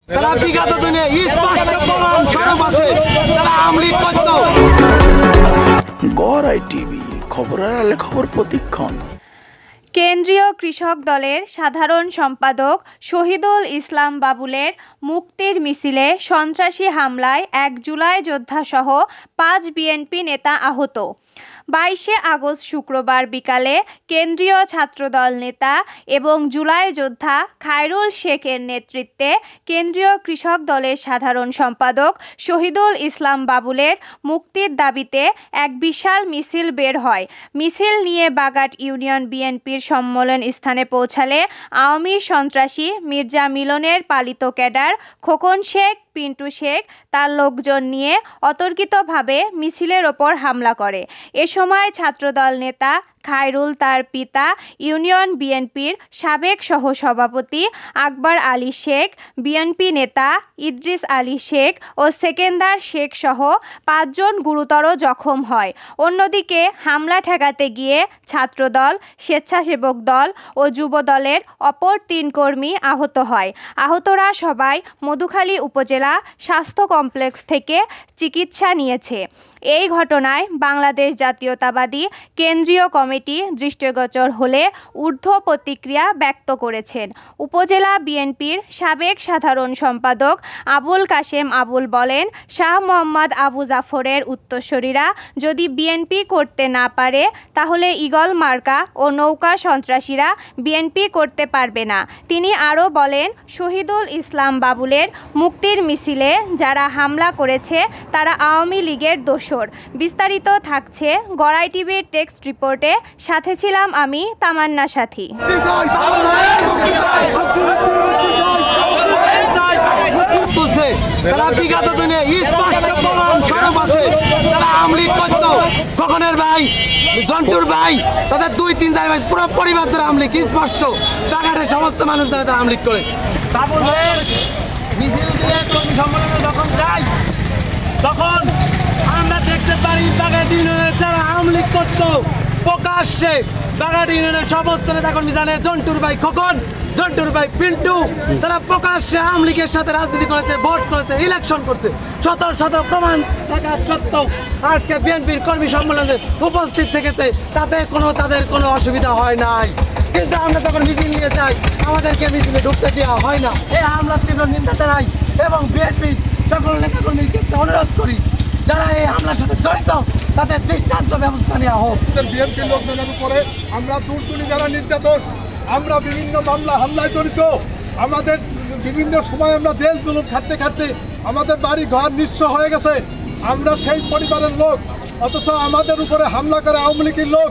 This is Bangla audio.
তারা বিগত দিনে স্পষ্ট প্রমাণ স্বরূপ আছে তারা আওয়ামী লীগ করত। গড় আইটিভি খবরের আলে খবর প্রতিক্ষণ। কেন্দ্রীয় কৃষক দলের সাধারণ সম্পাদক শহীদুল ইসলাম বাবুলের মুক্তির মিছিলে সন্ত্রাসী হামলায় ১ জুলাই যোদ্ধাসহ ৫ বিএনপি নেতা আহত। ২২শে আগস্ট শুক্রবার বিকালে কেন্দ্রীয় ছাত্রদল নেতা এবং জুলাই যোদ্ধা খায়রুল শেখের নেতৃত্বে কেন্দ্রীয় কৃষক দলের সাধারণ সম্পাদক শহীদুল ইসলাম বাবুলের মুক্তির দাবিতে এক বিশাল মিছিল বের হয়। মিছিল নিয়ে বাগাট ইউনিয়ন বিএনপির সম্মেলন স্থানে পৌঁছালে আওয়ামী সন্ত্রাসী মির্জা মিলনের পালিত ক্যাডার খোকন শেখ, পিন্টু শেখ তার লোকজন নিয়ে অতর্কিতভাবে মিছিলের ওপর হামলা করে। এ সময় ছাত্রদল নেতা খায়রুল, তার পিতা ইউনিয়ন বিএনপির সাবেক সহসভাপতি আকবর আলী শেখ, বিএনপি নেতা ইদ্রিস আলী শেখ ও সেকেন্দার শেখ সহ ৫ জন গুরুতর জখম হয়। অন্যদিকে হামলা ঠেকাতে গিয়ে ছাত্রদল, স্বেচ্ছাসেবক দল ও যুব দলের অপর ৩ কর্মী আহত হয়। আহতরা সবাই মধুখালী উপজেলা স্বাস্থ্য কমপ্লেক্স থেকে চিকিৎসা নিয়েছে। এই ঘটনায় বাংলাদেশ জাতীয়তাবাদী কেন্দ্রীয় কমিটি দৃষ্টিগোচর হলে ঊর্ধ্ব প্রতিক্রিয়া ব্যক্ত করেছেন। উপজেলা বিএনপির সাবেক সাধারণ সম্পাদক আবুল কাশেম আবুল বলেন, শাহ মোহাম্মদ আবু জাফরের উত্তরসূরিরা যদি বিএনপি করতে না পারে তাহলে ঈগল মার্কা ও নৌকা সন্ত্রাসীরা বিএনপি করতে পারবে না। তিনি আরও বলেন, শহীদুল ইসলাম বাবুলের মুক্তির মিছিলে যারা হামলা করেছে তারা আওয়ামী লীগের দোসর। বিস্তারিত থাকছে গড় আইটিভির টেক্সট রিপোর্টে। সাথে ছিলাম আমি তামান্না সাথী। তারা বিগত দিনে স্পষ্ট প্রমাণ স্বরূপ আছে তারা আওয়ামী লীগ করত। খোকনের ভাই, জন্টুর ভাই, তাদের ২-৩ ভাই পুরো পরিবার ধরে আওয়ামী লীগ স্পষ্ট। বাগানের সমস্ত মানুষ ধরে তারা আওয়ামী লীগ করে। বাবুলের মিছিল দিয়ে কর্মী সম্মেলনে যখন যাই তখন আমরা দেখতে পারি বাগাট ইউনিয়নের যারা আওয়ামী লীগ করত প্রকাশ্যে বাগাট ইউনিয়নের সমস্ত নেতাকর্মী জানে, জন্টুর ভাই খোকন, জন্টুর ভাই পিন্টু, তারা প্রকাশ্যে আওয়ামী লীগের সাথে রাজনীতি করেছে, ভোট করেছে, ইলেকশন করছে। শত শত প্রমাণ থাকা সত্ত্বেও আজকে বিএনপির কর্মী সম্মেলনে উপস্থিত থেকেছে, তাদের কোনো অসুবিধা হয় নাই। কিন্তু আমরা যখন মিছিল নিয়ে যাই আমাদেরকে মিছিলে ঢুকতে দেওয়া হয় না। এই হামলার তীব্র নিন্দা জানাই এবং বিএনপির সকল নেতাকর্মীকে অনুরোধ করি যারা এই হামলার সাথে জড়িত তাদের দৃষ্টান্ত ব্যবস্থা নেওয়া হোক। বিএনপির লোকজনের উপরে আমরা দূরদূরি যারা নির্যাতন, আমরা বিভিন্ন মামলা হামলায় জড়িত, আমাদের বিভিন্ন সময় আমরা জেল জুলুম খাটতে খাটতে আমাদের বাড়ি ঘর নিঃস্ব হয়ে গেছে। আমরা সেই পরিবারের লোক, অথচ আমাদের উপরে হামলা করে আওয়ামী লীগের লোক।